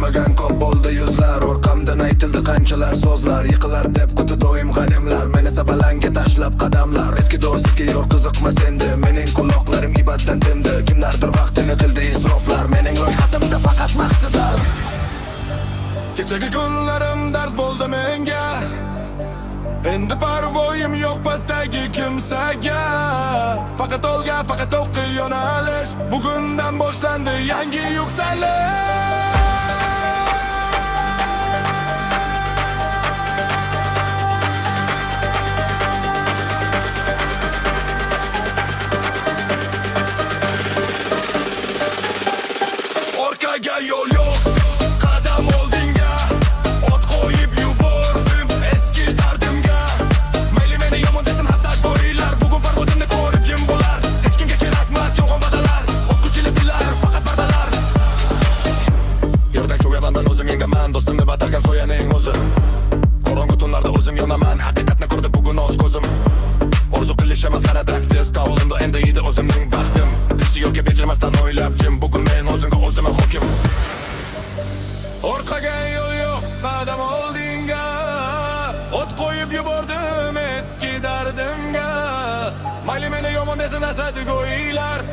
Kulmagan ko'p bo'ldi yuzlar, orqamdan aytildi qanchalar so'zlar. Yiqilar deb kuti doim g'animlar, meni sabalanga tashlab qadamlar. Eski do'stga yo'q qiziqmas endi, mening quloqlarim ibatdan tindi. Kimlardir vaqtini qildi isroflar, mening ro'yxatimda faqat maqsadlar. Kechagi kunlarim dars bo'ldi menga, endi parvoyim yo'q pastdagi kimsaga. Faqat olga, faqat o'qi yo'nalish, bugundan boshlandi yangi yuksalish. Orqaga yo'l yo'q, qadam oldinga, ot qo'yib yubordim eski dardimga. Mayli meni yomon desin hasad bo'ylar, bugun parvozimni ko'rib kim bo'lar? Hech kimga kerakmas yo'g'on va'dalar, o'z kuchli bilar faqat bardalar. Yerdan ko'gamandan o'zim yengaman, do'stimni batargan so'yaning o'zi. Qorong'u tunlarda o'zim yonaman, haqiqatni ko'rdi bugun o'z ko'zim. Orzu qilish emas qaradak, tezda oldimda endi edi o'zimning baxtim. Birisi yo'lga berilmasdan o'ylab jim, bugun men o'zimga o'zim hokim. Orqaga yo'l yo'q, qadam oldinga, ot qo'yib yubordim eski dardimga. Mayli meni yomon desin hasad go'ylar,